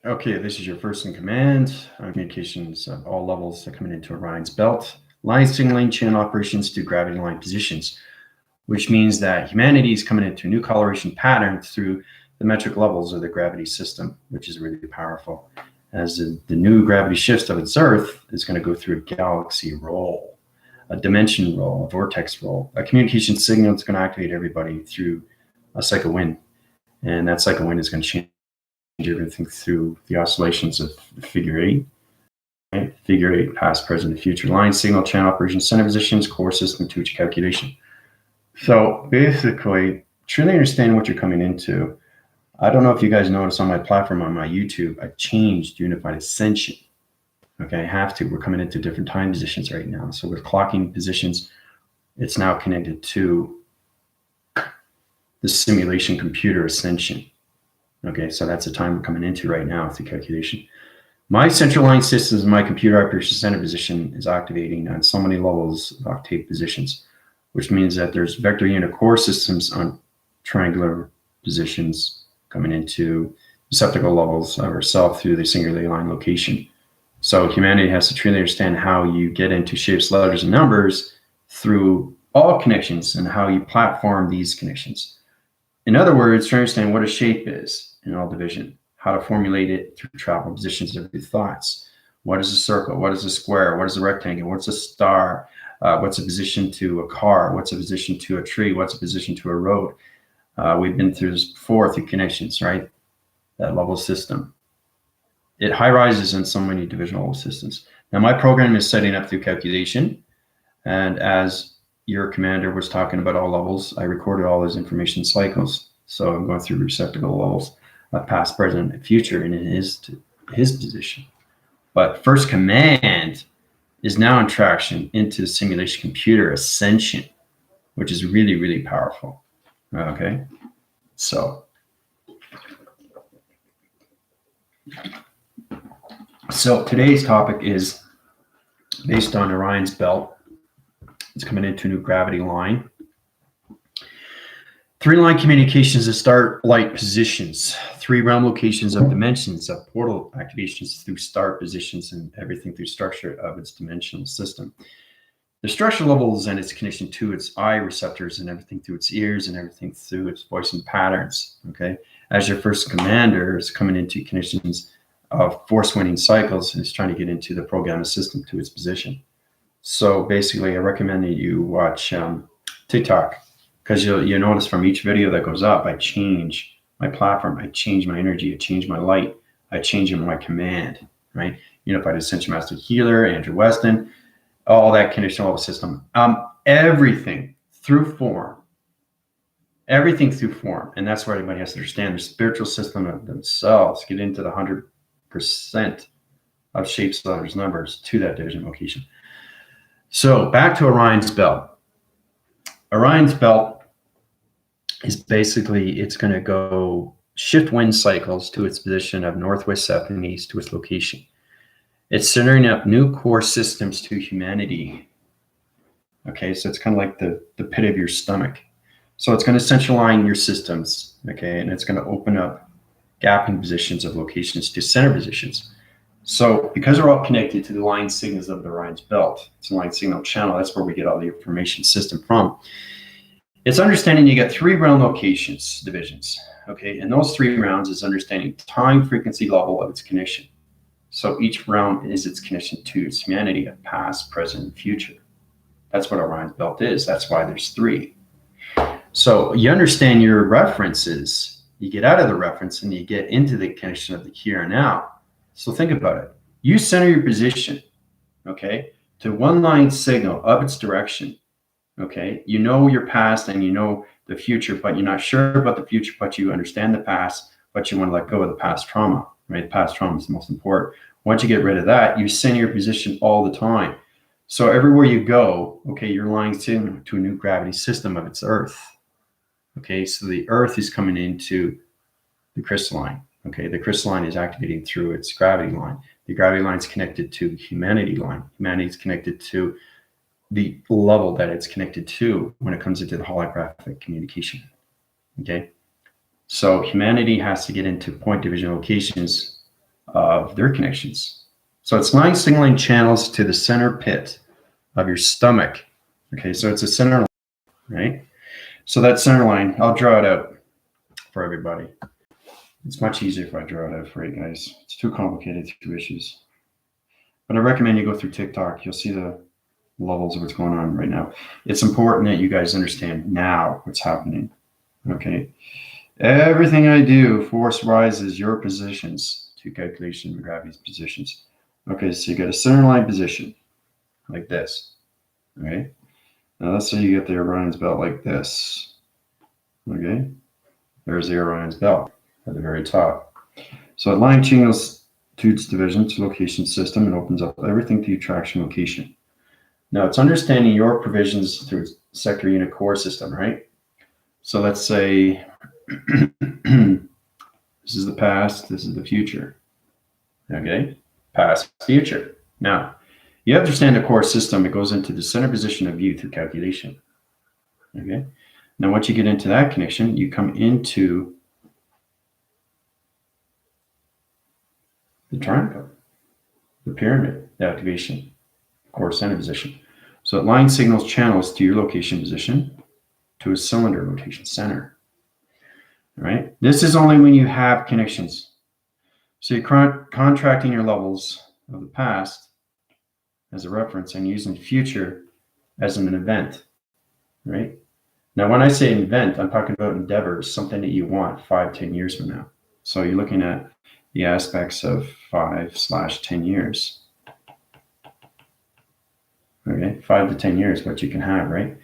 Okay, this is your first in command. Communications at all levels are coming into Orion's belt. Line signaling channel operations to gravity line positions, which means that humanity is coming into a new coloration pattern through the metric levels of the gravity system, which is really powerful. As the new gravity shifts of its Earth is going to go through a galaxy roll, a dimension roll, a vortex roll. A communication signal is going to activate everybody through a cycle wind. And that cycle wind is going to change everything through the oscillations of figure 8. Right? Figure 8, past, present, and future. Line, signal, channel operation, center positions, core system to each calculation. So basically, truly understand what you're coming into. I don't know if you guys noticed on my platform, on my YouTube, I changed unified ascension. Okay, I have to. We're coming into different time positions right now. So we're clocking positions. It's now connected to the simulation computer ascension. Okay, so that's the time we're coming into right now with the calculation. My central line systems, my computer operation center position is activating on so many levels of octave positions, which means that there's vector unit core systems on triangular positions coming into receptacle levels of ourself through the singularly line location. So humanity has to truly understand how you get into shapes, letters, and numbers through all connections and how you platform these connections. In other words, to understand what a shape is in all division, how to formulate it through travel positions of your thoughts. What is a circle? What is a square? What is a rectangle? What's a star? What's a position to a car? What's a position to a tree? What's a position to a road? We've been through this before through connections, right? That level system. It high rises in so many divisional systems. Now my program is setting up through calculation. And as your commander was talking about all levels, I recorded all his information cycles. So I'm going through receptacle levels of past, present, and future in his position. But first command is now in traction into the simulation computer ascension, which is really, really powerful. Okay, so today's topic is based on Orion's belt. It's coming into a new gravity line. 3-line communications to start light positions, 3 realm locations of dimensions of portal activations through start positions and everything through structure of its dimensional system. The structure levels and its connection to its eye receptors and everything through its ears and everything through its voicing patterns. Okay, as your first commander is coming into connections of force winning cycles and is trying to get into the program system to its position. So basically, I recommend that you watch TikTok, because you'll notice from each video that goes up, I change my platform, I change my energy, I change my light, I change my command, right? Unified Ascension Master Healer, Andrew Weston, all that condition level system. Everything through form. Everything through form. And that's where everybody has to understand the spiritual system of themselves, get into the 100% of shapes, letters, numbers to that division location. So back to Orion's belt. Orion's belt is basically, it's going to go shift wind cycles to its position of northwest, south, and east to its location. It's centering up new core systems to humanity. Okay, so it's kind of like the pit of your stomach. So it's going to centraline your systems, okay, and it's going to open up gapping positions of locations to center positions. So because they're all connected to the line signals of the Orion's belt, it's a line signal channel, that's where we get all the information system from. It's understanding you get 3 realm locations, divisions, okay? And those 3 rounds is understanding time, frequency, level of its connection. So each realm is its connection to its humanity of past, present, and future. That's what Orion's belt is. That's why there's 3. So you understand your references. You get out of the reference and you get into the connection of the here and now. So think about it. You center your position, okay, to one line signal of its direction, okay? You know your past and you know the future, but you're not sure about the future, but you understand the past, but you want to let go of the past trauma, right? Past trauma is the most important. Once you get rid of that, you center your position all the time. So everywhere you go, okay, you're lying to a new gravity system of its Earth. Okay, so the Earth is coming into the crystalline. Okay, the crystalline is activating through its gravity line. The gravity line is connected to the humanity line. Humanity is connected to the level that it's connected to when it comes into the holographic communication. Okay, so humanity has to get into point division locations of their connections. So it's line signaling channels to the center pit of your stomach. Okay, so it's a center line, right? So that center line, I'll draw it out for everybody. It's much easier if I draw it out for you guys. It's too complicated, two issues. But I recommend you go through TikTok. You'll see the levels of what's going on right now. It's important that you guys understand now what's happening. Okay. Everything I do, force rises your positions to calculation of gravity's positions. Okay, so you got a center line position like this. Okay. Now let's say you get the Orion's belt like this. Okay. There's the Orion's belt at the very top. So it line channels to its division to location system and opens up everything to attraction location. Now it's understanding your provisions through sector unit core system, right? So let's say this is the past, this is the future. Okay, past, future. Now, you understand the core system, it goes into the center position of you through calculation. Okay, now once you get into that connection, you come into the triangle, the pyramid, the activation, core center position. So it line signals channels to your location position to a cylinder rotation center. All right, this is only when you have connections. So you're contracting your levels of the past as a reference and using future as an event, right? Now, when I say event, I'm talking about endeavors, something that you want 5-10 years from now. So you're looking at the aspects of 5/10 years. Okay, 5 to 10 years, what you can have, right?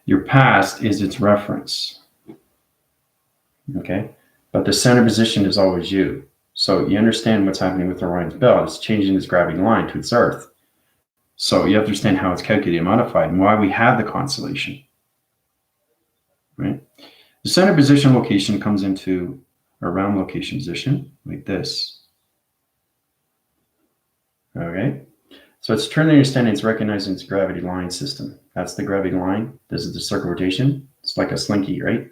Your past is its reference. Okay, but the center position is always you. So you understand what's happening with Orion's belt. It's changing its gravity line to its Earth. So you have to understand how it's calculated and modified and why we have the constellation. Right? The center position location comes into a round location position like this. Okay, so it's turning understanding, it's recognizing its gravity line system. That's the gravity line. This is the circle rotation. It's like a slinky, right?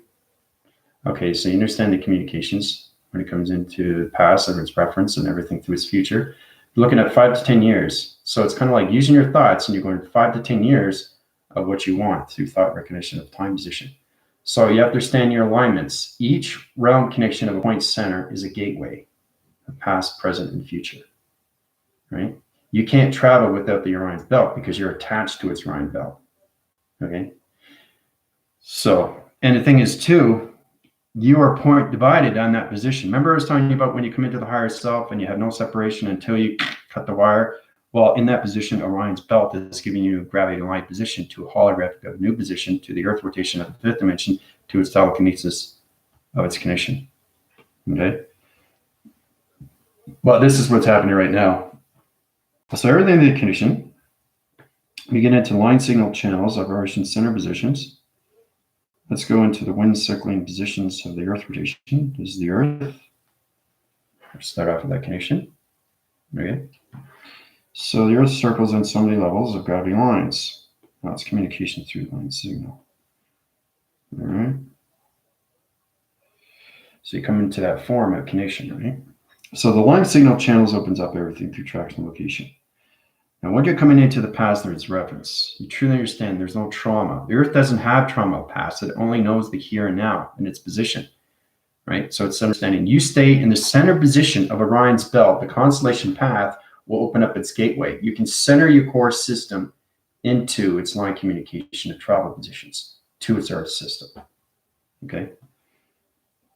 Okay, so you understand the communications when it comes into the past of its reference and everything through its future. You're looking at 5 to 10 years. So it's kind of like using your thoughts and you're going 5 to 10 years of what you want through thought recognition of time position. So you have to understand your alignments. Each round connection of a point center is a gateway, a past, present, and future, right? You can't travel without the Orion's belt because you're attached to its Orion belt, okay? So, and the thing is too, you are point divided on that position. Remember I was telling you about when you come into the higher self and you have no separation until you cut the wire? Well, in that position, Orion's belt is giving you gravity aligned position to a holographic of a new position to the Earth rotation of the fifth dimension to its telekinesis of its connection. Okay? Well, this is what's happening right now. So everything in the connection, we get into line signal channels of Orion center positions. Let's go into the wind cycling positions of the Earth rotation. This is the Earth. Let's start off with that connection. Okay. So the Earth circles in so many levels of gravity lines. Now it's communication through line signal. All right. So you come into that form of connection, right? So the line signal channels opens up everything through traction location. Now, when you're coming into the past, there's reference. You truly understand there's no trauma. The Earth doesn't have trauma past. It only knows the here and now and its position, right? So it's understanding you stay in the center position of Orion's belt. The constellation path will open up its gateway. You can center your core system into its line communication of travel positions to its Earth system, okay?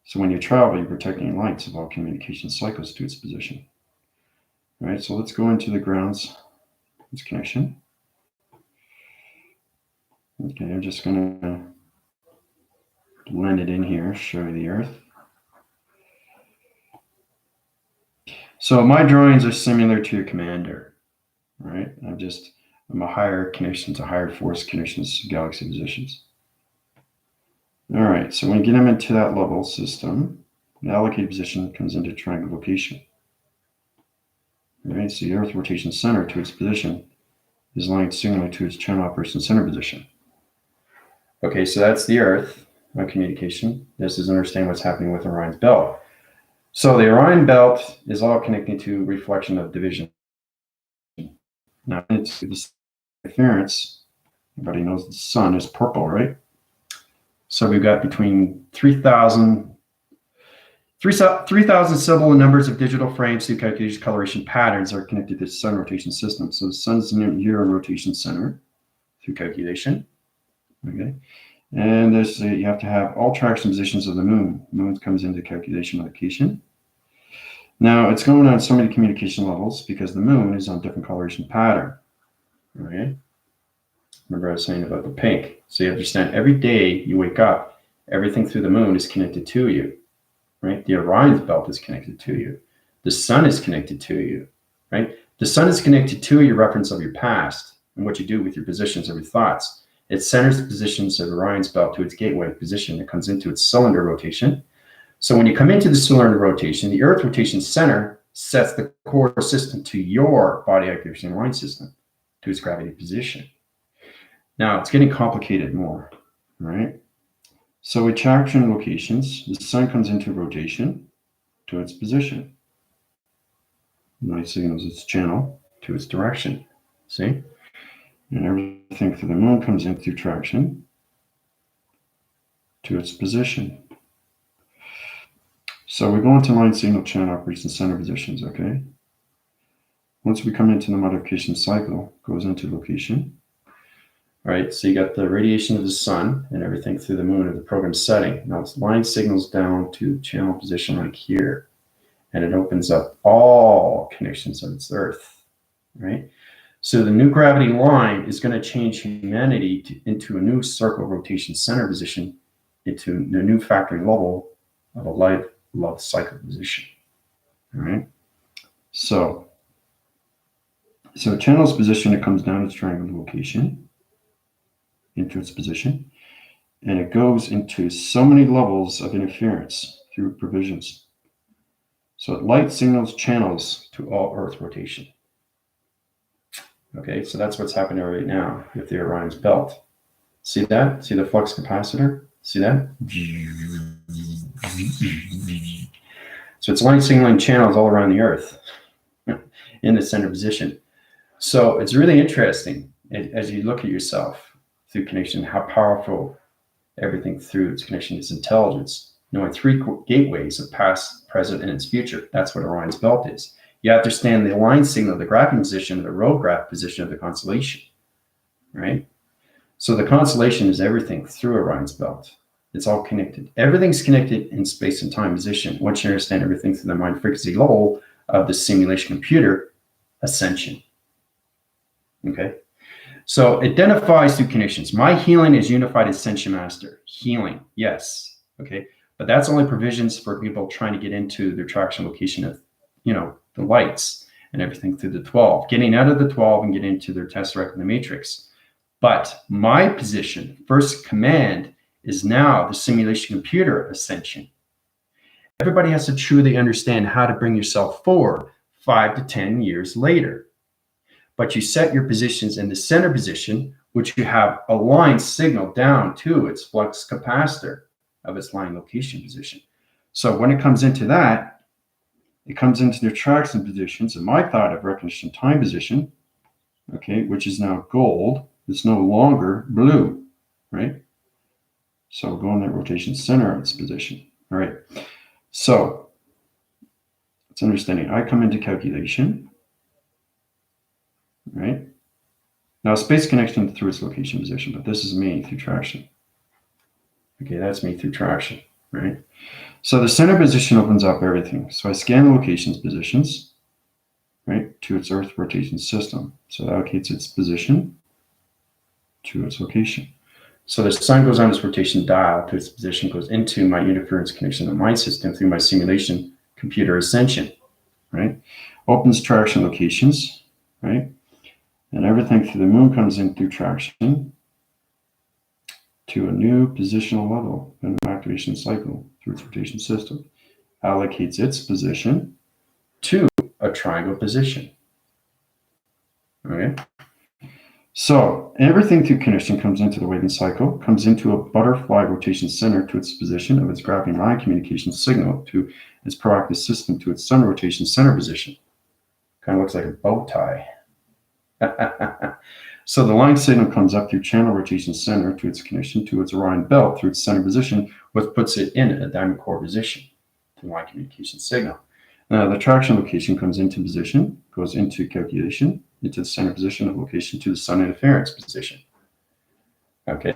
So when you travel, you're protecting your lights of all communication cycles to its position. All right, so let's go into the grounds. Its connection. Okay, I'm just going to blend it in here, show you the Earth. So my drawings are similar to your commander, right? I'm a higher connection to higher force connections to galaxy positions. All right, so when you get them into that level system, the allocated position comes into triangle location. All right, so the Earth rotation center to its position is lined similar to its channel operation center position. Okay, so that's the Earth, my communication. This is understanding what's happening with Orion's belt. So the Orion belt is all connecting to reflection of division. Now into the interference, everybody knows the sun is purple, right? So we've got between 3,000 syllable numbers of digital frames through calculation coloration patterns are connected to the sun rotation system. So the sun's near a rotation center through calculation. Okay. And there's you have to have all traction positions of the moon. The moon comes into calculation location. Now it's going on so many communication levels because the moon is on different coloration pattern. Okay. Remember I was saying about the pink. So you understand every day you wake up, everything through the moon is connected to you. Right? The Orion's belt is connected to you. The sun is connected to you. Right? The sun is connected to your reference of your past and what you do with your positions of your thoughts. It centers the positions of Orion's belt to its gateway position. It comes into its cylinder rotation. So when you come into the cylinder rotation, the Earth rotation center sets the core system to your body activation line system, to its gravity position. Now it's getting complicated more, right? So with traction locations, the sun comes into rotation to its position. Light signals its channel to its direction. See? And everything through the moon comes in through traction to its position. So we go into line signal channel operation center positions, okay? Once we come into the modification cycle, goes into location. All right, so you got the radiation of the sun and everything through the moon of the program setting. Now it's line signals down to channel position like here, and it opens up all connections of its Earth, right? So the new gravity line is going to change humanity into a new circle rotation center position into a new factory level of a life love cycle position, all right? So channel's position, it comes down its triangle location into its position, and it goes into so many levels of interference through provisions. So light signals channels to all Earth rotation. Okay, so that's what's happening right now with the Orion's belt. See that? See the flux capacitor? See that? So it's light signaling channels all around the Earth in the center position. So it's really interesting as you look at yourself through connection, how powerful everything through its connection is intelligence, knowing three gateways of past, present, and its future. That's what Orion's belt is. You understand the line signal, the graphing position, the road graph position of the constellation, right? So the constellation is everything through Orion's belt. It's all connected. Everything's connected in space and time position. Once you understand everything through the mind frequency level of the simulation computer, ASCENSION. Okay? So identifies through connections. My healing is unified ascension master. Healing, yes. Okay? But that's only provisions for people trying to get into their traction location of, the lights and everything through the 12. Getting out of the 12 and getting into their tesseract in the matrix. But my position, first command, is now the simulation computer ascension. Everybody has to truly understand how to bring yourself forward 5 to 10 years later. But you set your positions in the center position, which you have a line signal down to its flux capacitor of its line location position. So when it comes into that, it comes into the traction positions, and my thought of recognition time position, okay, which is now gold. It's no longer blue, right? So go in that rotation center of its position. All right. So it's understanding. I come into calculation, right? Now space connection through its location position, but this is me through traction. Okay, that's me through traction, right? So the center position opens up everything. So I scan the locations positions, right, to its Earth rotation system. So it allocates its position to its location. So the sun goes on its rotation dial to its position, goes into my interference connection of my system through my simulation computer ascension, right? Opens traction locations, right? And everything through the moon comes in through traction to a new positional level in the activation cycle through its rotation system. Allocates its position to a triangle position. Okay. So everything through connection comes into the waving cycle, comes into a butterfly rotation center to its position of its graphing line communication signal to its proactive system to its sun rotation center position. Kind of looks like a bow tie. So the line signal comes up through channel rotation center to its connection to its Orion belt through its center position, which puts it in a diamond core position to line communication signal. Now the traction location comes into position, goes into calculation, into the center position of location to the sun interference position. Okay,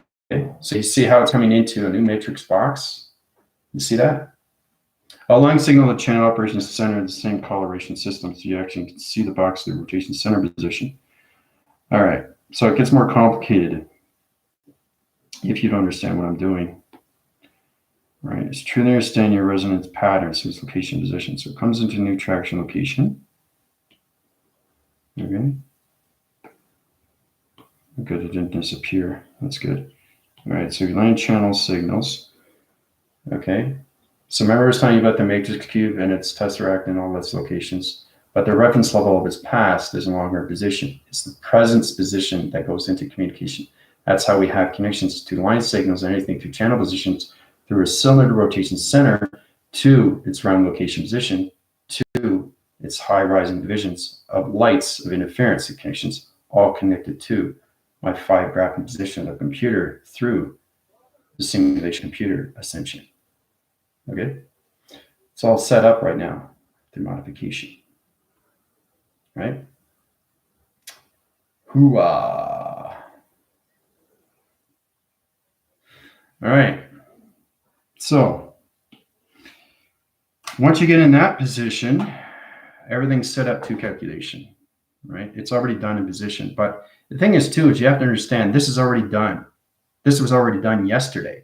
so you see how it's coming into a new matrix box? You see that? A line signal the channel operations center in the same coloration system, so you actually can see the box through rotation center position. All right, so it gets more complicated if you don't understand what I'm doing. All right, it's truly understand your resonance patterns through its location position. So it comes into new traction location. Okay. Good, it didn't disappear. That's good. All right, so your line channel signals. Okay. So remember I was telling you about the matrix cube and its tesseract and all its locations, but the reference level of its past is no longer a position. It's the presence position that goes into communication. That's how we have connections to line signals and anything through channel positions through a cylinder rotation center to its round location position to its high rising divisions of lights of interference connections, all connected to my 5 graphing position of the computer through the simulation computer ASCENSION. Okay, it's all set up right now through modification, right? Hooah! All right, so once you get in that position, everything's set up to calculation, right? It's already done in position, but the thing is too, is you have to understand this is already done. This was already done yesterday,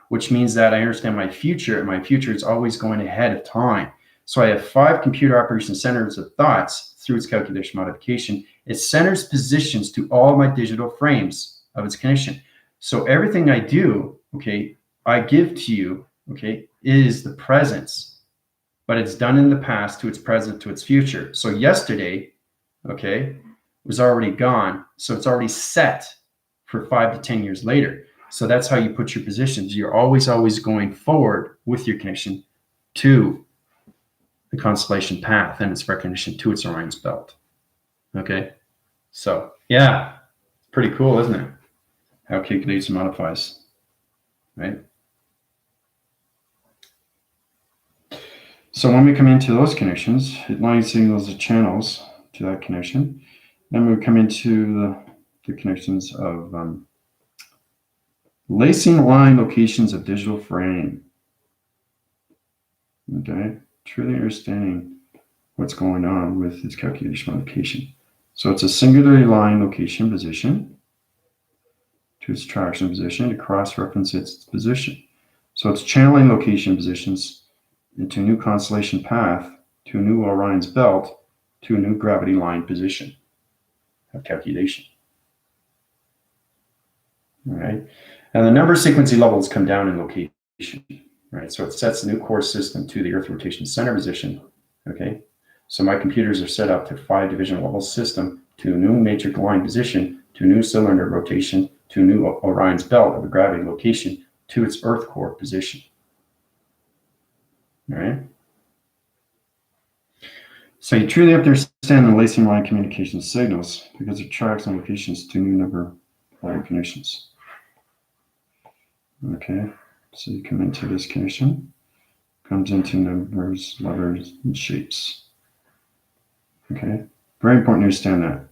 which means that I understand my future, and my future is always going ahead of time. So I have 5 computer operation centers of thoughts through its calculation modification. It centers positions to all my digital frames of its connection. So everything I do, okay, I give to you, okay, is the presence, but it's done in the past to its present to its future. So yesterday, okay, was already gone. So it's already set for 5 to 10 years later. So that's how you put your positions. You're always going forward with your connection to the constellation path and its recognition to its Orion's belt. Okay, so yeah, pretty cool, isn't it? How it calculates and modifies, right? So when we come into those connections, it line signals the channels to that connection. Then we come into the connections of lacing line locations of digital frame. Okay, truly understanding what's going on with its calculation modification. So it's a singularly line location position to its traction position to cross-reference its position. So it's channeling location positions into a new constellation path to a new Orion's belt to a new gravity line position of calculation. All right, and the number of sequencing levels come down in location, right? So it sets a new core system to the Earth rotation center position, okay? So my computers are set up to 5 division level system to a new matrix line position, to a new cylinder rotation, to a new Orion's belt of a gravity location to its Earth core position, all right? So you truly have to understand the lacing line communication signals because it tracks on locations to new number line connections. Okay, so you come into this connection, comes into numbers, levers, and shapes. Okay, very important to understand that.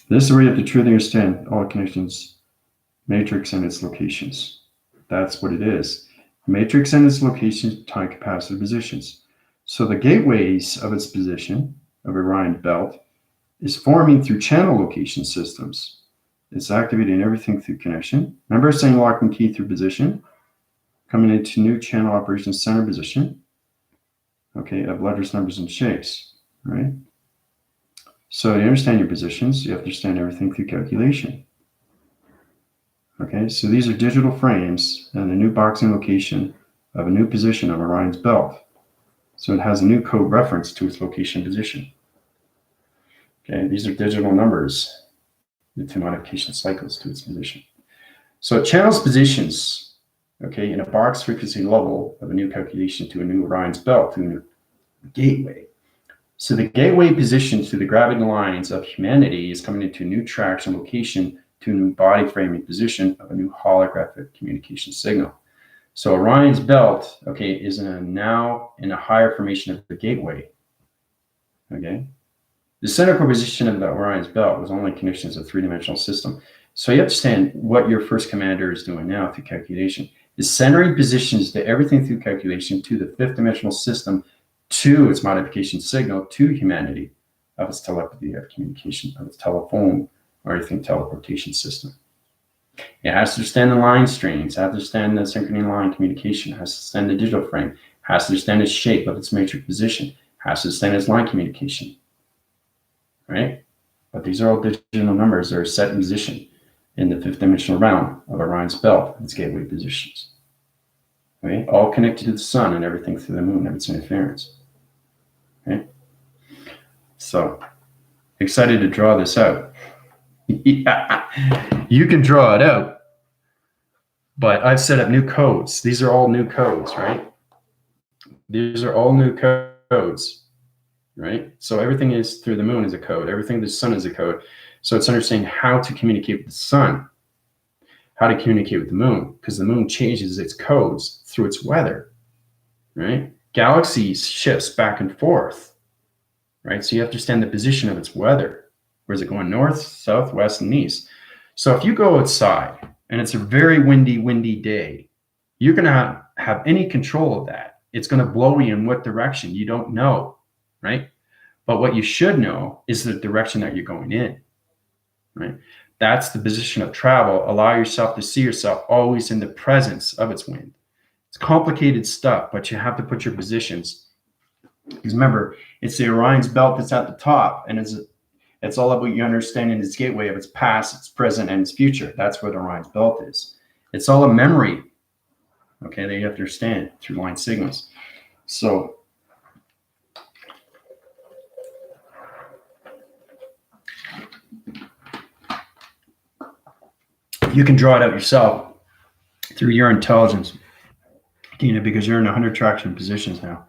This is where you have to truly understand all connections, matrix and its locations. That's what it is. Matrix and its locations, time capacitor positions. So the gateways of its position of Orion belt is forming through channel location systems. It's activating everything through connection. Remember saying lock and key through position, coming into new channel operations center position, okay, of letters, numbers, and shapes, right? So to understand your positions, you have to understand everything through calculation. Okay, so these are digital frames and a new boxing location of a new position of Orion's belt. So it has a new code reference to its location position. Okay, these are digital numbers. the 2 modification cycles to its position. So it channels positions, okay, in a box frequency level of a new calculation to a new Orion's belt, to a new gateway. So the gateway position to the gravity lines of humanity is coming into a new traction location to a new body framing position of a new holographic communication signal. So Orion's belt, okay, is now in a higher formation of the gateway, okay? The center position of the Orion's belt was only conditions of a 3-dimensional system. So you understand what your first commander is doing now through calculation is centering positions to everything through calculation to the 5th-dimensional system, to its modification signal, to humanity, of its telepathy, of communication, of its telephone, or anything teleportation system. It has to understand the line strings, has to understand the synchrony line communication, has to understand the digital frame, has to understand the shape of its matrix position, has to understand its line communication, right? But these are all digital numbers that are set in position in the 5th-dimensional realm of Orion's belt and its gateway positions. Okay? All connected to the sun and everything through the moon and its interference. Okay? So, excited to draw this out. Yeah, you can draw it out, but I've set up new codes. These are all new codes, right? These are all new codes, right? So everything is through the moon is a code. Everything the sun is a code. So it's understanding how to communicate with the sun, how to communicate with the moon, because the moon changes its codes through its weather, right? Galaxies shifts back and forth, right? So you have to understand the position of its weather. Where is it going? North, south, west, and east. So if you go outside and it's a very windy day, you're going to have any control of that. It's going to blow you in what direction you don't know, right? But what you should know is the direction that you're going in, right? That's the position of travel. Allow yourself to see yourself always in the presence of its wind. It's complicated stuff, but you have to put your positions. Because remember, it's the Orion's belt that's at the top, and it's all about you understanding its gateway of its past, its present, and its future. That's what Orion's belt is. It's all a memory, okay, that you have to understand through line signals. So you can draw it out yourself through your intelligence, Dina, because you're in 100 traction positions now.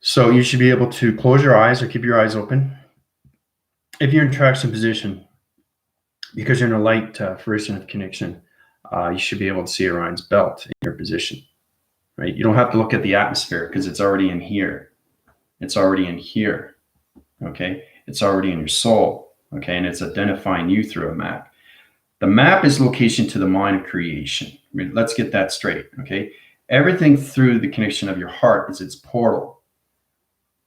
So you should be able to close your eyes or keep your eyes open. If you're in traction position, because you're in a light fruition of connection, you should be able to see Orion's belt in your position, right? You don't have to look at the atmosphere because it's already in here. It's already in here, okay? It's already in your soul, okay? And it's identifying you through a map. The map is location to the mind of creation. I mean, let's get that straight, okay? Everything through the connection of your heart is its portal,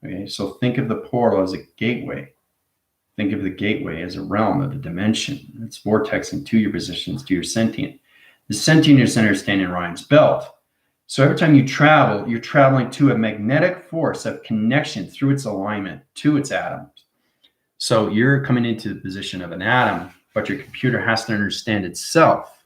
okay? So think of the portal as a gateway. Think of the gateway as a realm of the dimension. It's vortexing to your positions, to your sentient. The sentient is understanding Orion's belt. So every time you travel, you're traveling to a magnetic force of connection through its alignment to its atoms. So you're coming into the position of an atom, but your computer has to understand itself.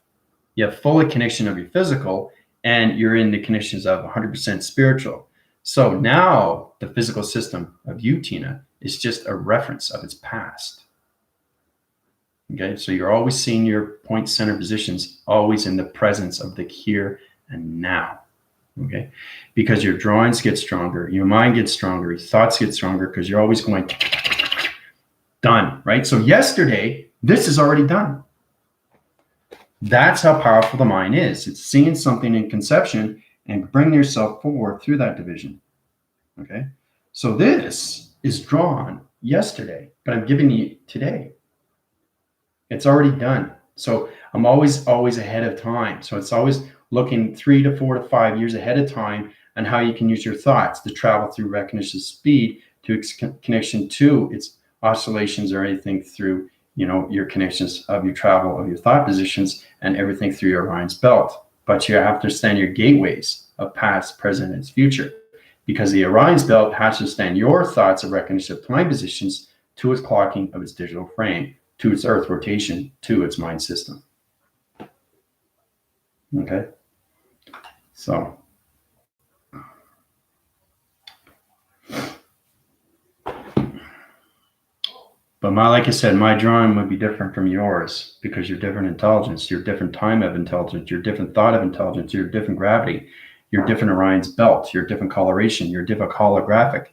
You have full connection of your physical, and you're in the connections of 100% spiritual. So now the physical system of you, Tina, is just a reference of its past. Okay, so you're always seeing your point center positions, always in the presence of the here and now. Okay, because your drawings get stronger, your mind gets stronger, your thoughts get stronger, because you're always going done, right? So yesterday, this is already done. That's how powerful the mind is. It's seeing something in conception and bringing yourself forward through that division. Okay, so this is drawn yesterday, but I'm giving you today. It's already done. So I'm always ahead of time. So it's always looking 3 to 4 to 5 years ahead of time on how you can use your thoughts to travel through recognition speed to its connection to its oscillations or anything through, you know, your connections of your travel of your thought positions and everything through your Orion's belt. But you have to understand your gateways of past, present, and future, because the Orion's belt has to understand your thoughts of recognition of time positions to its clocking of its digital frame, to its earth rotation, to its mind system. Okay, so But like I said, my drawing would be different from yours because you're different intelligence, you're different time of intelligence, you're different thought of intelligence, you're different gravity, you're different Orion's belt, you're different coloration, you're different holographic.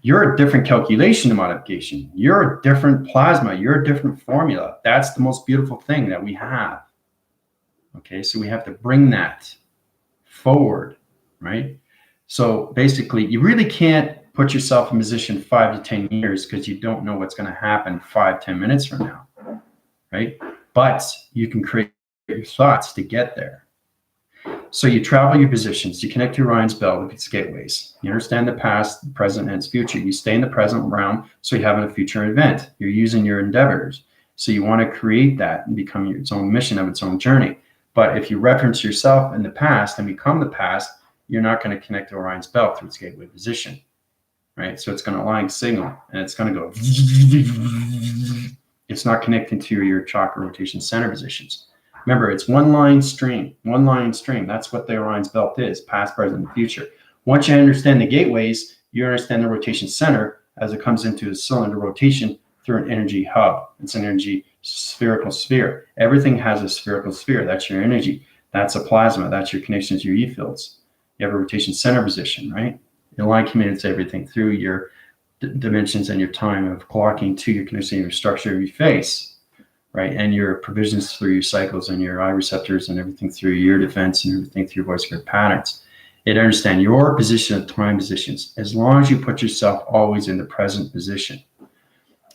You're a different calculation modification. You're a different plasma. You're a different formula. That's the most beautiful thing that we have. Okay, so we have to bring that forward, right? So basically, you really can't put yourself in position 5 to 10 years because you don't know what's going to happen 5-10 minutes from now, right? But you can create your thoughts to get there. So you travel your positions, you connect to Orion's belt with its gateways. You understand the past, the present, and its future. You stay in the present realm, so you have a future event. You're using your endeavors. So you want to create that and become its own mission of its own journey. But if you reference yourself in the past and become the past, you're not going to connect to Orion's belt through its gateway position, right? So it's going to align signal, and it's going to go. It's not connecting to your chakra rotation center positions. Remember, it's one line stream, one line stream. That's what the Orion's belt is, past, present, and future. Once you understand the gateways, you understand the rotation center as it comes into a cylinder rotation through an energy hub. It's an energy spherical sphere. Everything has a spherical sphere. That's your energy. That's a plasma. That's your connections to your E-fields. You have a rotation center position, right? The line communicates everything through your dimensions and your time of clocking to your connection, your structure of your face. Right, and your provisions through your cycles and your eye receptors and everything through your defense and everything through your voice grid patterns. It understand your position of time positions as long as you put yourself always in the present position.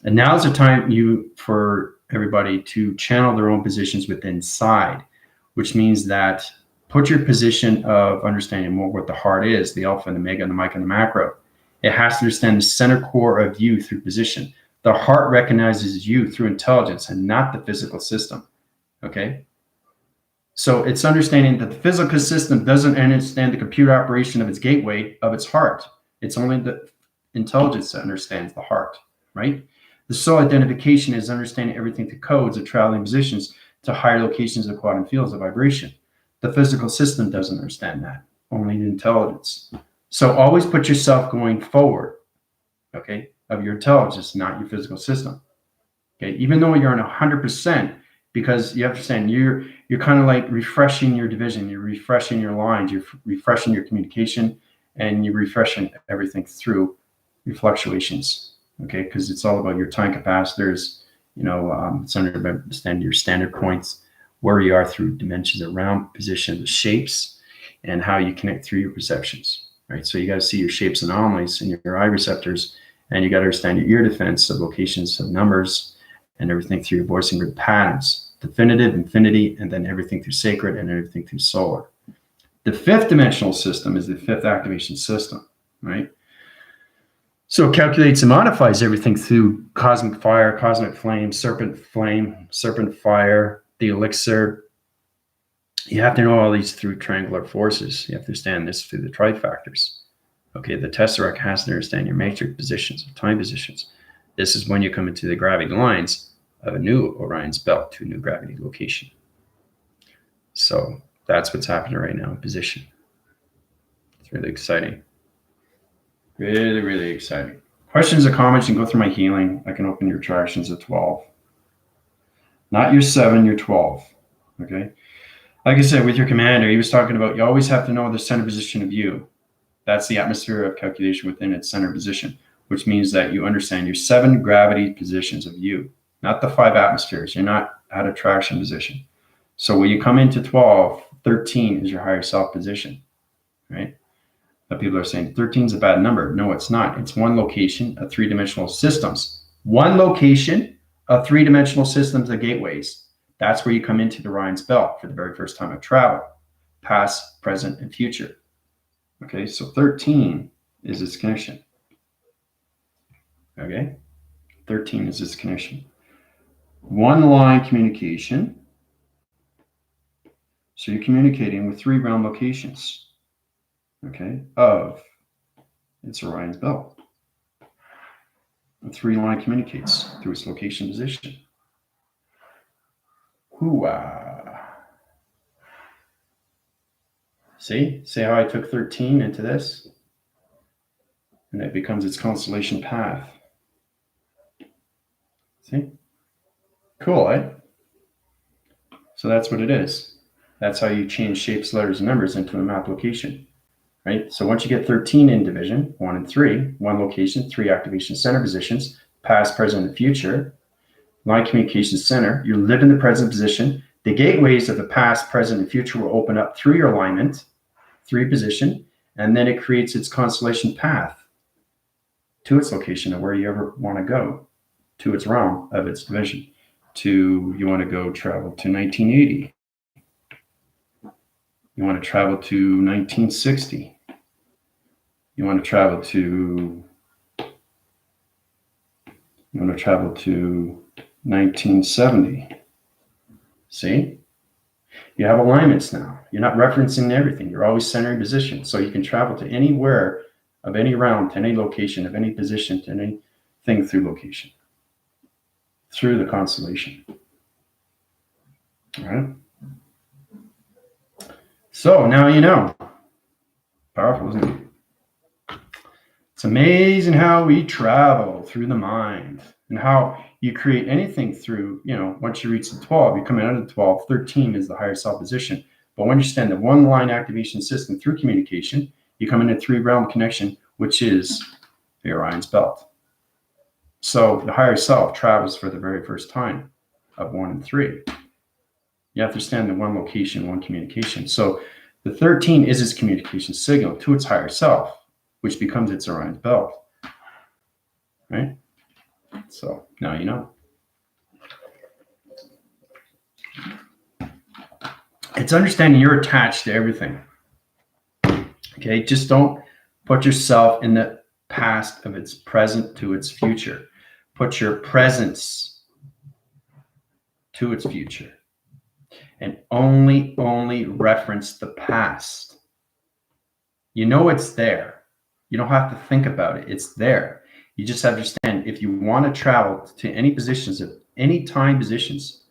And now's the time for everybody to channel their own positions within inside, which means that put your position of understanding more what the heart is, the alpha and the mega and the micro and the macro. It has to understand the center core of you through position. The heart recognizes you through intelligence and not the physical system, okay? So it's understanding that the physical system doesn't understand the computer operation of its gateway of its heart. It's only the intelligence that understands the heart, right? The soul identification is understanding everything through codes of traveling positions to higher locations of quantum fields of vibration. The physical system doesn't understand that, only the intelligence. So always put yourself going forward, okay? Of your intelligence, not your physical system. Okay, even though you're on 100%, because you have to understand you're kind of like refreshing your division, you're refreshing your lines, you're refreshing your communication, and you're refreshing everything through your fluctuations. Okay, because it's all about your time capacitors. It's understand your standard points, where you are through dimensions around position, the shapes, and how you connect through your perceptions. Right, so you got to see your shapes and anomalies and your eye receptors. And you got to understand your ear defense of locations of numbers and everything through your voicing grid patterns, definitive, infinity, and then everything through sacred and everything through solar. The fifth dimensional system is the fifth activation system, right? So it calculates and modifies everything through cosmic fire, cosmic flame, serpent fire, the elixir. You have to know all these through triangular forces. You have to understand this through the trifactors. Okay, the tesseract has to understand your matrix positions, time positions. This is when you come into the gravity lines of a new Orion's belt to a new gravity location. So that's what's happening right now in position. It's really exciting. Really, really exciting. Questions or comments, you can go through my healing. I can open your attractions at 12. Not your 7, your 12. Okay? Like I said, with your commander, he was talking about you always have to know the center position of you. That's the atmosphere of calculation within its center position, which means that you understand your 7 gravity positions of you, not the 5 atmospheres. You're not at attraction position. So when you come into 12, 13 is your higher self position, right? But people are saying 13 is a bad number. No, it's not. It's one location of 3-dimensional systems. One location of 3-dimensional systems of gateways. That's where you come into the Orion's belt for the very first time of travel, past, present, and future. Okay, so 13 is its connection. Okay, 13 is its connection. One line communication. So you're communicating with 3 realm locations, okay, of its Orion's belt. The 3 line communicates through its location position. Hoo-ah. See how I took 13 into this? And it becomes its constellation path. See? Cool, eh? So that's what it is. That's how you change shapes, letters, and numbers into a map location, right? So once you get 13 in division, 1 and 3, 1 location, 3 activation center positions, past, present, and future, line communication center, you live in the present position. The gateways of the past, present, and future will open up through your alignment, 3 position, and then it creates its constellation path to its location of where you ever want to go, to its realm of its division. You want to go travel to 1980. You want to travel to 1960. You want to travel to 1970. See? You have alignments now. You're not referencing everything. You're always centering position. So you can travel to anywhere of any realm, to any location, of any position, to anything through location, through the constellation. All right? So now you know. Powerful, isn't it? It's amazing how we travel through the mind and how you create anything through, once you reach the 12, you're coming out of the 12, 13 is the higher self position. But when you understand the one line activation system through communication, you come into 3 realm connection, which is the Orion's belt. So the higher self travels for the very first time of 1 and 3. You have to understand the one location, one communication. So the 13 is its communication signal to its higher self, which becomes its Orion's belt, right? So now you know. It's understanding you're attached to everything. Okay, just don't put yourself in the past of its present to its future. Put your presence to its future. And only reference the past. You know it's there. You don't have to think about it. It's there. You just have to understand if you want to travel to any positions, of any time positions,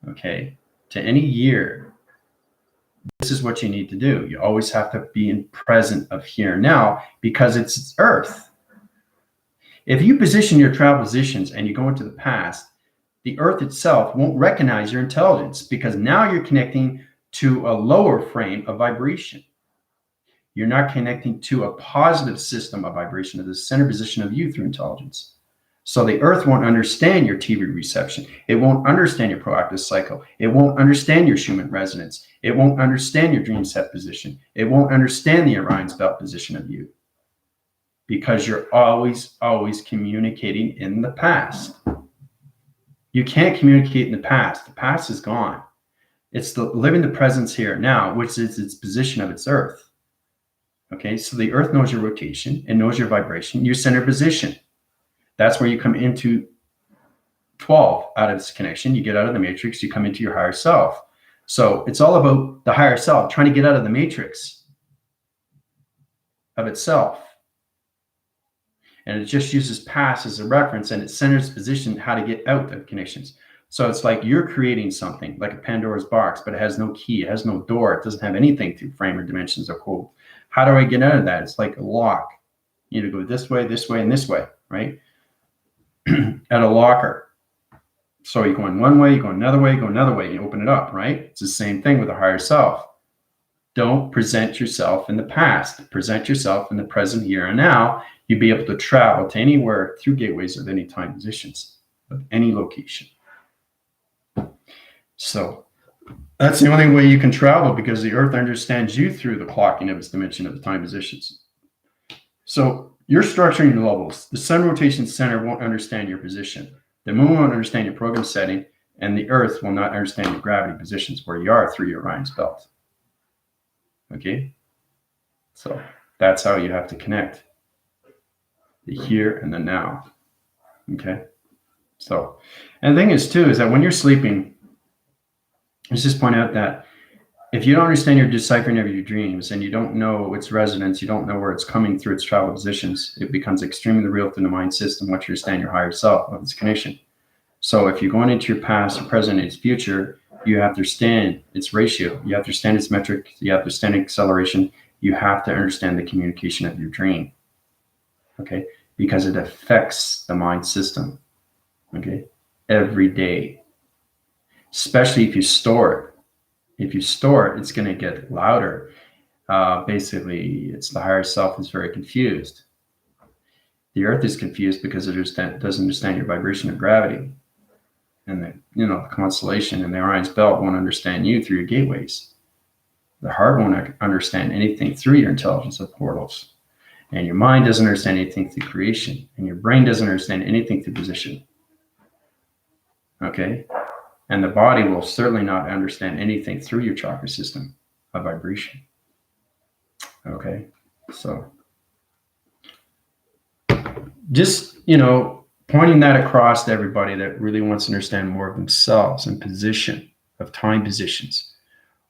okay, to any year, this is what you need to do. You always have to be in present of here and now because it's Earth. If you position your travel positions and you go into the past, the Earth itself won't recognize your intelligence because now you're connecting to a lower frame of vibration. You're not connecting to a positive system of vibration of the center position of you through intelligence. So the Earth won't understand your TV reception. It won't understand your proactive cycle. It won't understand your Schumann resonance. It won't understand your dream set position. It won't understand the Orion's belt position of you because you're always communicating in the past. You can't communicate in the past. The past is gone. It's the living the presence here now, which is its position of its Earth. Okay, so the Earth knows your rotation and knows your vibration, your center position. That's where you come into 12 out of this connection. You get out of the matrix, you come into your higher self. So it's all about the higher self trying to get out of the matrix of itself. And it just uses past as a reference and it centers position how to get out of connections. So it's like you're creating something like a Pandora's box, but it has no key, it has no door, it doesn't have anything to frame or dimensions or code. How do I get out of that? It's like a lock. You need to go this way, and this way, right? At a locker. So you go in one way, you go another way, you open it up, right? It's the same thing with the higher self. Don't present yourself in the past. Present yourself in the present here and now. You'll be able to travel to anywhere through gateways of any time positions, of any location. So that's the only way you can travel because the Earth understands you through the clocking of its dimension of the time positions. So you're structuring your levels. The sun rotation center won't understand your position. The moon won't understand your program setting, and the Earth will not understand your gravity positions where you are through your Orion's belt. Okay? So that's how you have to connect the here and the now. Okay? So, and the thing is too, is that when you're sleeping, let's just point out that if you don't understand your deciphering of your dreams and you don't know its resonance, you don't know where it's coming through its travel positions, it becomes extremely real to the mind system once you understand your higher self of its connection. So if you're going into your past, your present, and its future, you have to understand its ratio. You have to understand its metric. You have to understand acceleration. You have to understand the communication of your dream. Okay? Because it affects the mind system. Okay? every day, especially if you store it. If you store it, it's going to get louder. Basically, it's the higher self is very confused. The earth is confused because it doesn't understand your vibration of gravity. And the constellation and the Orion's belt won't understand you through your gateways. The heart won't understand anything through your intelligence of portals. And your mind doesn't understand anything through creation. And your brain doesn't understand anything through position. Okay? And the body will certainly not understand anything through your chakra system of vibration. Okay? So just, pointing that across to everybody that really wants to understand more of themselves and position, of time positions.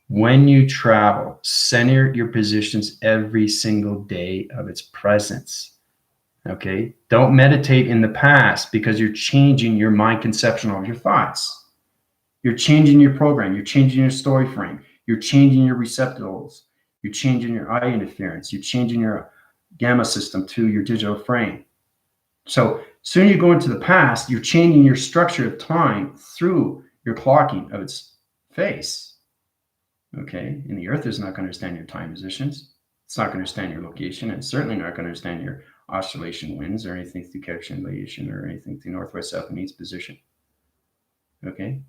When you travel, center your positions every single day of its presence. Okay? Don't meditate in the past because you're changing your mind conception of your thoughts. You're changing your program. You're changing your story frame. You're changing your receptacles. You're changing your eye interference. You're changing your gamma system to your digital frame. So soon you go into the past, you're changing your structure of time through your clocking of its face. Okay? And the earth is not going to understand your time positions. It's not going to understand your location. And it's certainly not going to understand your oscillation winds or anything through calculation or anything through northwest, south, and east position. Okay?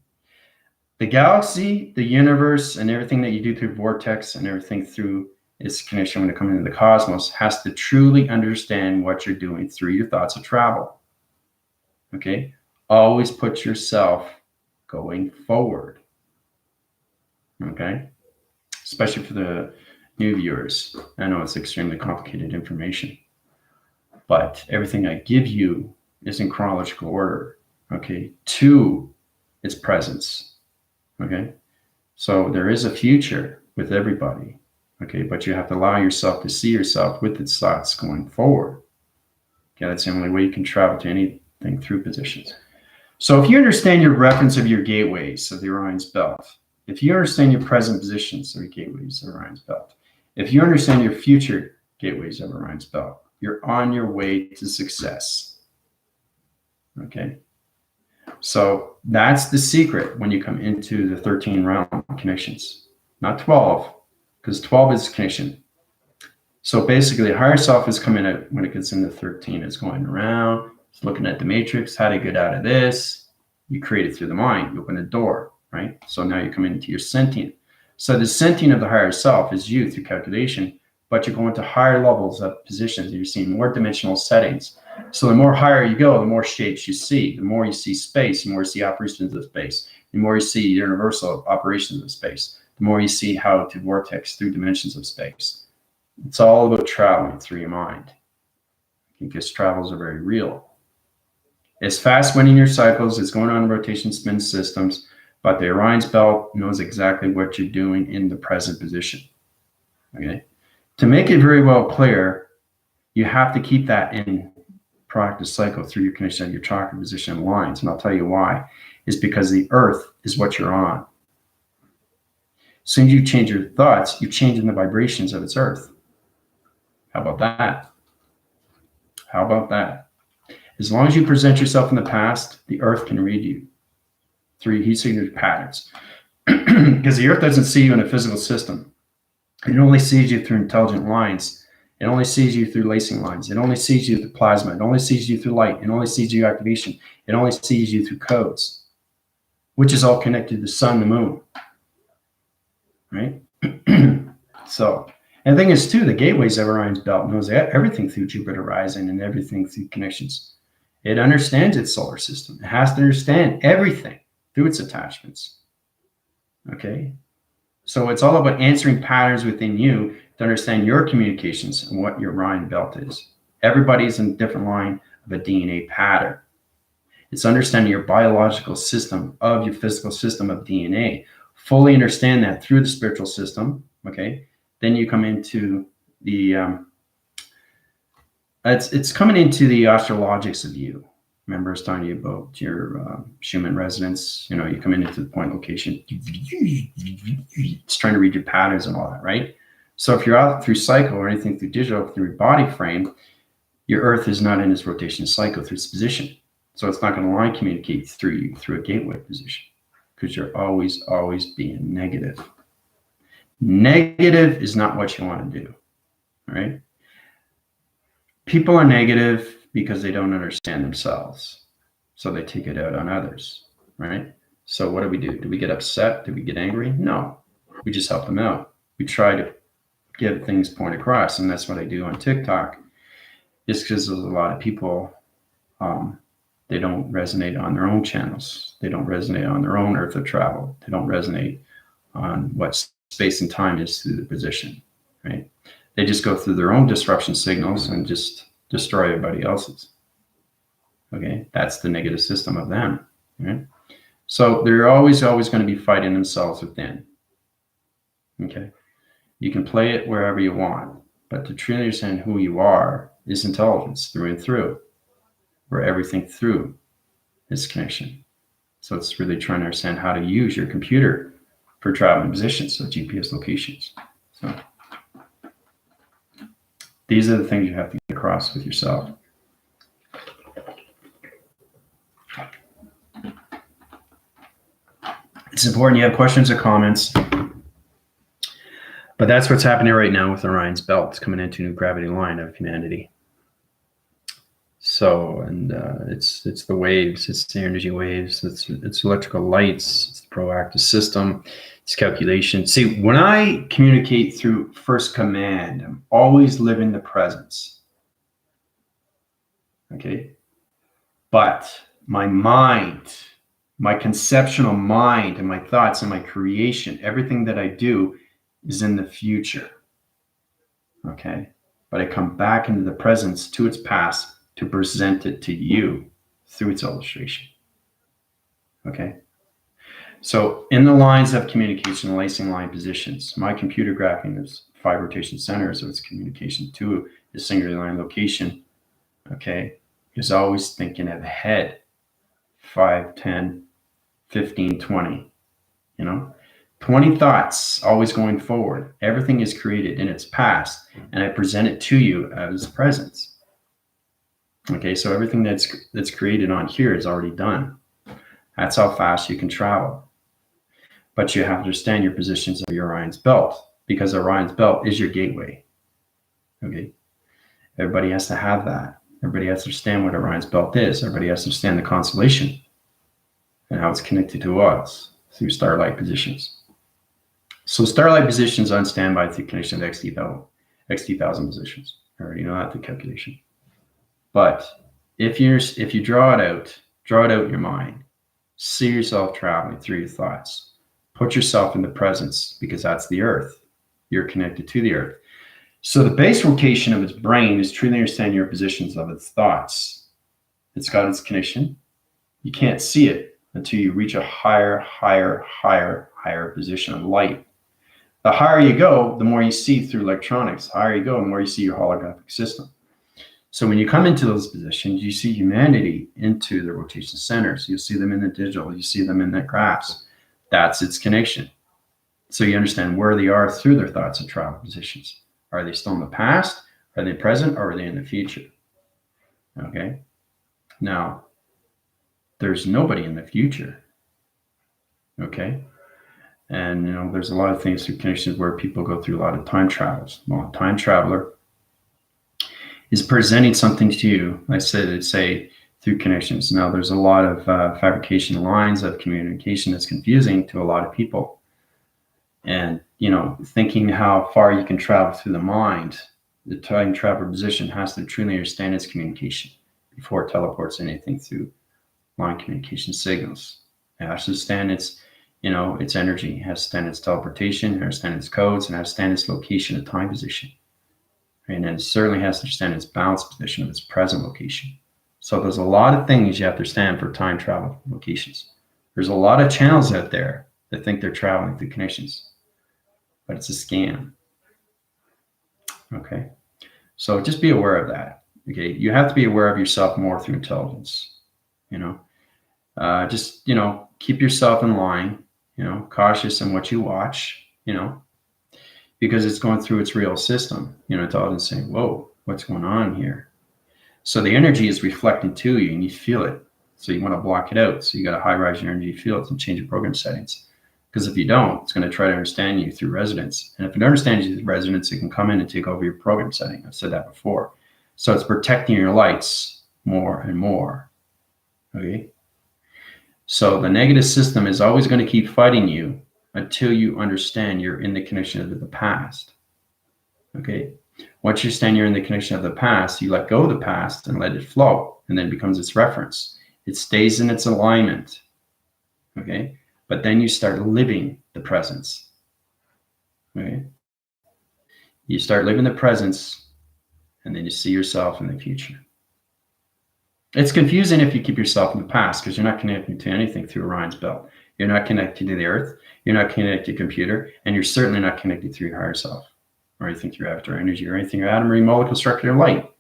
The galaxy, the universe, and everything that you do through vortex and everything through its connection when it comes into the cosmos has to truly understand what you're doing through your thoughts of travel. Okay? Always put yourself going forward. Okay? Especially for the new viewers. I know it's extremely complicated information, but everything I give you is in chronological order. Okay? To its presence. Okay, so there is a future with everybody. Okay, but you have to allow yourself to see yourself with its thoughts going forward. Okay, that's the only way you can travel to anything through positions. So if you understand your reference of your gateways of the Orion's belt, if you understand your present positions of your gateways of Orion's belt, if you understand your future gateways of Orion's belt, you're on your way to success. Okay. So that's the secret when you come into the 13 realm connections, not 12, because 12 is connection. So basically, higher self is coming out when it gets into 13. It's going around, it's looking at the matrix. How to get out of this? You create it through the mind. You open a door, right? So now you come into your sentient. So the sentient of the higher self is you through calculation, but you're going to higher levels of positions. And you're seeing more dimensional settings. So the more higher you go, the more shapes you see. The more you see space, the more you see operations of space. The more you see universal operations of space. The more you see how to vortex through dimensions of space. It's all about traveling through your mind. Because travels are very real. It's fast winning your cycles. It's going on rotation spin systems. But the Orion's belt knows exactly what you're doing in the present position. Okay? To make it very well clear, you have to keep that in practice cycle through your connection of your chakra position lines. And I'll tell you why. Is because the earth is what you're on. As soon as you change your thoughts, you're changing the vibrations of its earth. How about that? How about that? As long as you present yourself in the past, the earth can read you through heat signature patterns. Because the earth doesn't see you in a physical system. It only sees you through intelligent lines. It only sees you through lacing lines. It only sees you through plasma. It only sees you through light. It only sees you activation. It only sees you through codes, which is all connected to the sun, the moon, right? So, and the thing is too, the gateways of Orion's belt knows everything through Jupiter rising and everything through connections. It understands its solar system. It has to understand everything through its attachments. Okay? So it's all about answering patterns within you to understand your communications and what your Orion belt is. Everybody's in a different line of a DNA pattern. It's understanding your biological system of your physical system of DNA. Fully understand that through the spiritual system, okay? Then you come into the, it's coming into the astrologics of you. Remember, I was telling you about your Schumann resonance. You know, you come into the point location. It's trying to read your patterns and all that, right? So if you're out through cycle or anything through digital, through your body frame, your earth is not in its rotation cycle through its position. So it's not going to line communicate through you through a gateway position, because you're always being negative. Negative is not what you want to do, right? People are negative because they don't understand themselves. So they take it out on others, right? So what do? Do we get upset? Do we get angry? No. We just help them out. We try to get things point across, and that's what I do on TikTok. Just because there's a lot of people, they don't resonate on their own channels. They don't resonate on their own earth of travel. They don't resonate on what space and time is through the position, right? They just go through their own disruption signals and just destroy everybody else's. Okay, that's the negative system of them, right? So they're always going to be fighting themselves within. Okay, you can play it wherever you want, but to truly understand who you are is intelligence through and through, where everything through is connection. So it's really trying to understand how to use your computer for traveling positions, so GPS locations. So these are the things you have to get across with yourself. It's important you have questions or comments. But that's what's happening right now with Orion's belt. It's coming into a new gravity line of humanity. So, and it's the waves, it's the energy waves, it's electrical lights, it's the proactive system, it's calculation. See, when I communicate through first command, I'm always living the presence. Okay? But my mind, my conceptual mind and my thoughts and my creation, everything that I do is in the future. Okay? But I come back into the presence to its past to present it to you through its illustration. Okay? So in the lines of communication, lacing line positions, my computer graphing is 5 rotation centers of its communication to the singular line location, okay, is always thinking ahead, 5, 10, 15, 20, 20 thoughts, always going forward. Everything is created in its past, and I present it to you as presence. Okay, so everything that's created on here is already done. That's how fast you can travel. But you have to understand your positions of your Orion's belt, because Orion's belt is your gateway. Okay, everybody has to have that. Everybody has to understand what Orion's belt is. Everybody has to understand the constellation and how it's connected to us through starlight positions. So starlight positions on standby through connection to XT1000 positions. I already know that through calculation. But if you draw it out in your mind, see yourself traveling through your thoughts. Put yourself in the presence, because that's the earth. You're connected to the earth. So the base rotation of its brain is truly understanding your positions of its thoughts. It's got its connection. You can't see it until you reach a higher position of light. The higher you go, the more you see through electronics. The higher you go, the more you see your holographic system. So when you come into those positions, you see humanity into the rotation centers. You'll see them in the digital. You see them in the graphs. That's its connection. So you understand where they are through their thoughts and travel positions. Are they still in the past? Are they present? Or are they in the future? Okay. Now, there's nobody in the future. Okay. And, there's a lot of things through connections where people go through a lot of time travels. Well, a time traveler is presenting something to you, I said, say through connections. Now, there's a lot of fabrication lines of communication that's confusing to a lot of people. And, thinking how far you can travel through the mind, the time travel position has to truly understand its communication before it teleports anything through line communication signals. It has to understand its, its energy, it has to understand its teleportation, it has to understand its codes, and it has to understand its location and time position. And it certainly has to understand its balance position of its present location. So there's a lot of things you have to understand for time travel locations. There's a lot of channels out there that think they're traveling through connections, but it's a scam. Okay, so just be aware of that. Okay, you have to be aware of yourself more through intelligence. Just keep yourself in line. Cautious in what you watch. Because it's going through its real system. Intelligence saying, "Whoa, what's going on here?" So the energy is reflecting to you, and you feel it. So you want to block it out. So you got to high-rise your energy fields and change your program settings. Because if you don't, it's going to try to understand you through resonance. And if it understands you through resonance, it can come in and take over your program setting. I've said that before. So it's protecting your lights more and more. Okay. So the negative system is always going to keep fighting you until you understand you're in the connection of the past. Okay. Once you understand you're in the connection of the past, you let go of the past and let it flow, and then it becomes its reference. It stays in its alignment. Okay. But then you start living the presence. Okay. You start living the presence, and then you see yourself in the future. It's confusing if you keep yourself in the past, because you're not connecting to anything through Orion's belt. You're not connected to the earth. You're not connected to your computer, and you're certainly not connected through your higher self, or anything through avatar energy, or anything, your atom, or molecule structure, or light.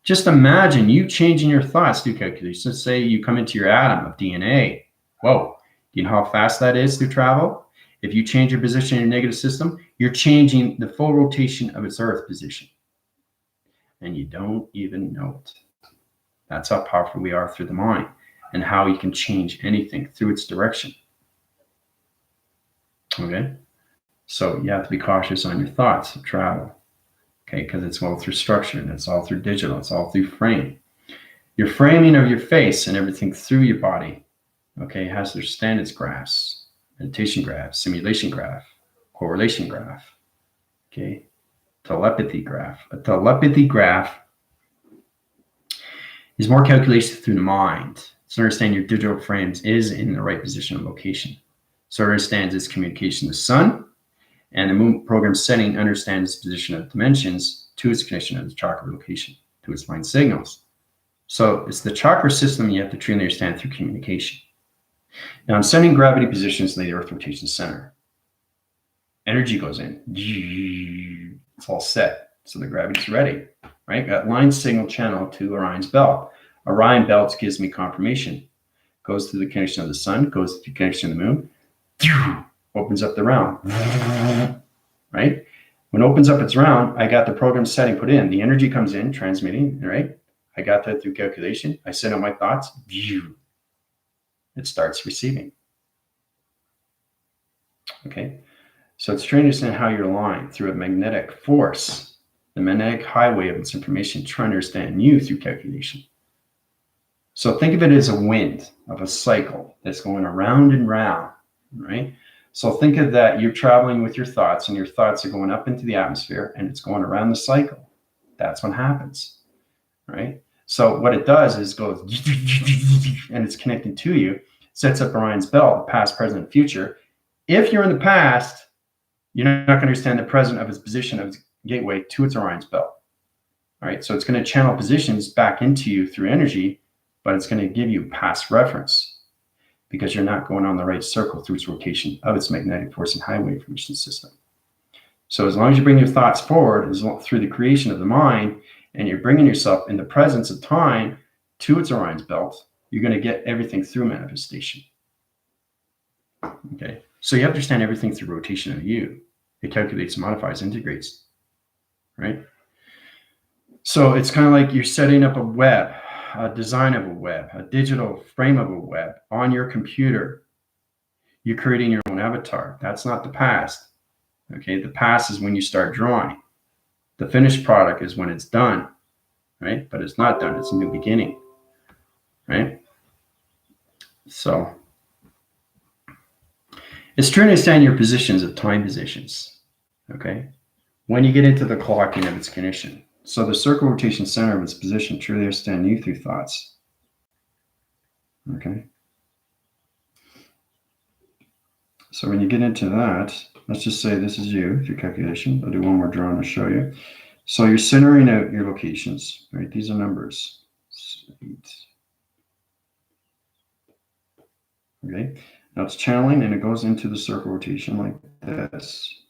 Just imagine you changing your thoughts through calculations. Let's say you come into your atom of DNA. Whoa, do you know how fast that is to travel? If you change your position in your negative system, you're changing the full rotation of its earth position. And you don't even know it. That's how powerful we are through the mind, and how you can change anything through its direction. Okay? So you have to be cautious on your thoughts of travel. Okay, because it's all through structure, and it's all through digital, it's all through frame. Your framing of your face and everything through your body, okay, has their standards graphs, meditation graph, simulation graph, correlation graph, okay, telepathy graph. A telepathy graph is more calculation through the mind. So understand your digital frames is in the right position and location. So it understands its communication to the sun, and the moon program setting understands its position of dimensions to its connection of the chakra location, to its line signals. So it's the chakra system you have to truly understand through communication. Now I'm sending gravity positions in the Earth rotation center. Energy goes in. It's all set. So the gravity's ready, right? Got line signal channel to Orion's belt. Orion belt gives me confirmation. Goes through the connection of the sun, goes through the connection of the moon, opens up the round, right? When it opens up its round, I got the program setting put in. The energy comes in, transmitting, right? I got that through calculation. I set up my thoughts, it starts receiving. Okay, so it's trying to understand how you're aligned through a magnetic force, the magnetic highway of its information, trying to understand you through calculation. So think of it as a wind of a cycle that's going around and round, right? So think of that, you're traveling with your thoughts, and your thoughts are going up into the atmosphere, and it's going around the cycle. That's what happens, right? So what it does is goes, and it's connecting to you, sets up Orion's belt, the past, present, and future. If you're in the past, you're not going to understand the present of its position of its gateway to its Orion's belt. All right, so it's going to channel positions back into you through energy, but it's going to give you past reference, because you're not going on the right circle through its rotation of its magnetic force and highway information system. So as long as you bring your thoughts forward, through the creation of the mind, and you're bringing yourself in the presence of time to its Orion's belt, you're going to get everything through manifestation. Okay, so you have to understand everything through rotation of you. It calculates, modifies, integrates, right? So it's kind of like you're setting up a web, a design of a web, a digital frame of a web on your computer. You're creating your own avatar. That's not the past. Okay, the past is when you start drawing. The finished product is when it's done, right? But it's not done. It's a new beginning, right? So it's trying to understand your positions of time positions, okay? When you get into the clocking of its condition. So the circle rotation center of its position truly understand you through thoughts, okay? So when you get into that, let's just say this is you, through calculation. I'll do one more drawing to show you. So you're centering out your locations, right? These are numbers. 8. Okay, now it's channeling, and it goes into the circle rotation like this.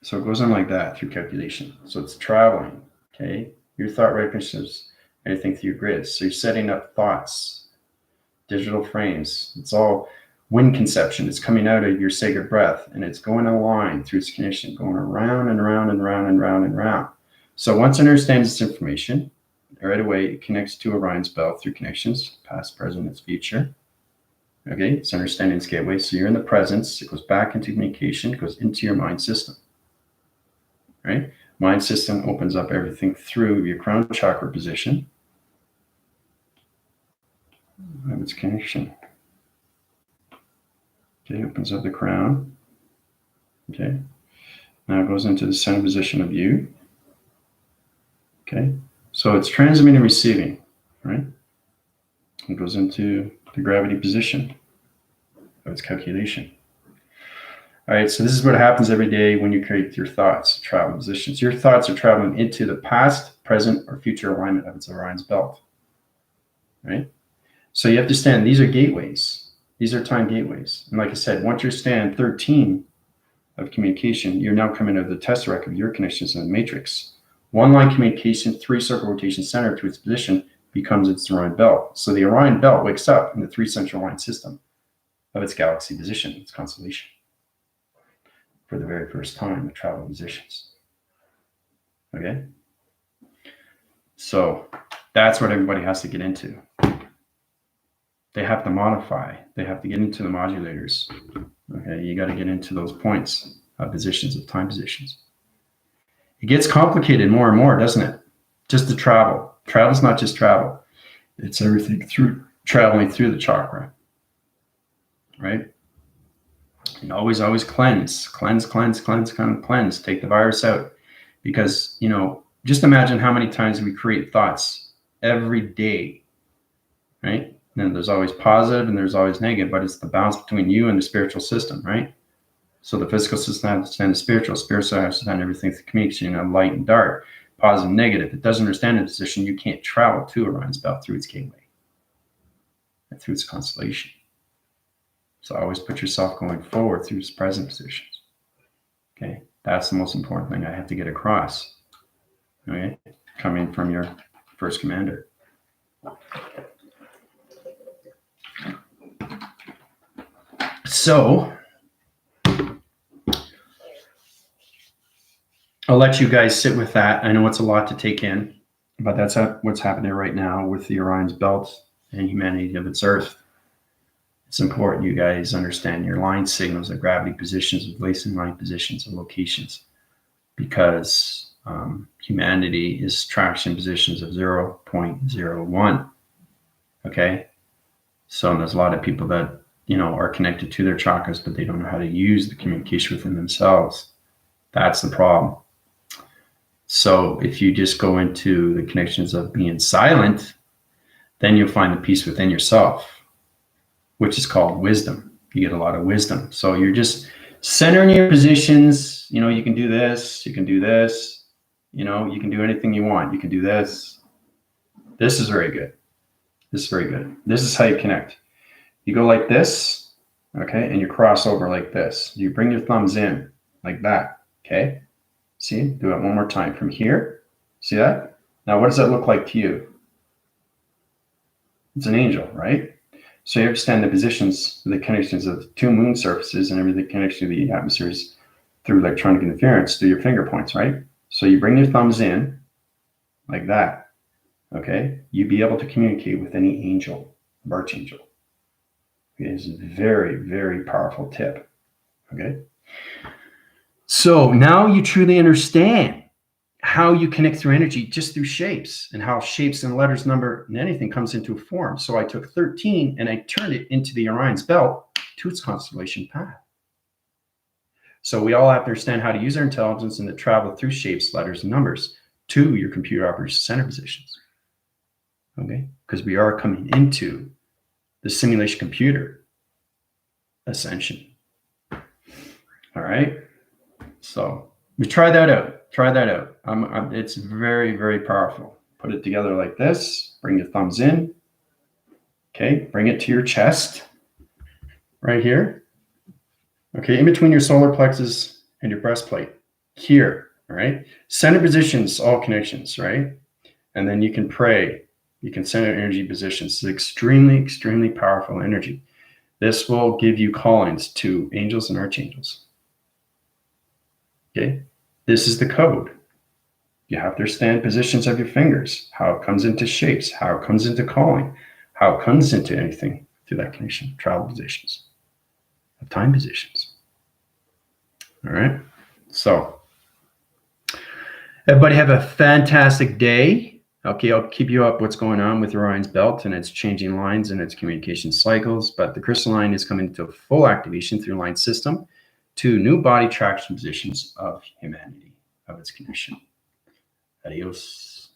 So it goes on like that through calculation. So it's traveling, okay? Your thought recognitions, anything through your grids. So you're setting up thoughts, digital frames. It's all wind conception. It's coming out of your sacred breath, and it's going a line through its condition, going around and around and around and round and round. So once it understands its information, right away, it connects to Orion's belt through connections, past, present, and future. Okay, it's understanding its gateway. So you're in the presence, it goes back into communication, it goes into your mind system. Right? Mind system opens up everything through your crown chakra position. And its connection. Okay, opens up the crown. Okay. Now it goes into the center position of you. Okay. So it's transmitting and receiving, right? It goes into the gravity position of its calculation. All right, so this is what happens every day when you create your thoughts, travel positions. Your thoughts are traveling into the past, present, or future alignment of its Orion's belt, right? So you have to stand, these are gateways. These are time gateways. And like I said, once you're stand 13 of communication, you're now coming to the tesseract of your connections in the matrix. One line communication, 3 circle rotation center to its position becomes its Orion belt. So the Orion belt wakes up in the 3 central line system of its galaxy position, its constellation, for the very first time, the travel positions. Okay? So that's what everybody has to get into. They have to modify. They have to get into the modulators. Okay, you got to get into those points of positions, of time positions. It gets complicated more and more, doesn't it? Just the travel. Travel's not just travel. It's everything through traveling through the chakra. Right? And always cleanse. Take the virus out. Because, you know, just imagine how many times we create thoughts every day. Right? And there's always positive and there's always negative, but it's the balance between you and the spiritual system, right? So the physical system has to understand the spiritual has to understand everything through communication of light and dark, positive and negative. It doesn't understand the position, you can't travel to Orion's belt through its gateway and through its constellation. So always put yourself going forward through its present positions. Okay, that's the most important thing I have to get across. Okay, coming from your first commander. So I'll let you guys sit with that. I know it's a lot to take in, but that's what's happening right now with the Orion's belt and humanity of its Earth. It's important you guys understand your line signals of gravity positions, placing line positions and locations, because humanity is traction positions of 0.01. Okay, so there's a lot of people that, you know, are connected to their chakras, but they don't know how to use the communication within themselves. That's the problem. So if you just go into the connections of being silent, then you'll find the peace within yourself, which is called wisdom. You get a lot of wisdom. So you're just centering your positions. You know, you can do this, you can do this, you know, you can do anything you want. You can do this. This is very good. This is very good. This is how you connect. You go like this, okay, and you cross over like this. You bring your thumbs in like that, okay? See, do it one more time from here. See that? Now, what does that look like to you? It's an angel, right? So you understand the positions, the connections of 2 moon surfaces and everything connection to the atmospheres through electronic interference through your finger points, right? So you bring your thumbs in like that, okay? You'd be able to communicate with any angel, archangel. It is a very, very powerful tip, okay? So now you truly understand how you connect through energy just through shapes, and how shapes and letters, number, and anything comes into a form. So I took 13 and I turned it into the Orion's belt to its constellation path. So we all have to understand how to use our intelligence and to travel through shapes, letters, and numbers to your computer operation center positions, okay? Because we are coming into the simulation computer ascension. All right. So we try that out. Try that out. It's very, very powerful. Put it together like this. Bring your thumbs in. Okay. Bring it to your chest right here. Okay. In between your solar plexus and your breastplate here. All right. Center positions, all connections, right? And then you can pray. You can center energy positions. It's extremely, extremely powerful energy. This will give you callings to angels and archangels. Okay, this is the code. You have to understand positions of your fingers, how it comes into shapes, how it comes into calling, how it comes into anything through that connection, travel positions, time positions. All right. So everybody have a fantastic day. Okay, I'll keep you up what's going on with Orion's belt and its changing lines and its communication cycles, but the crystalline is coming into full activation through line system to new body traction positions of humanity, of its connection. Adios.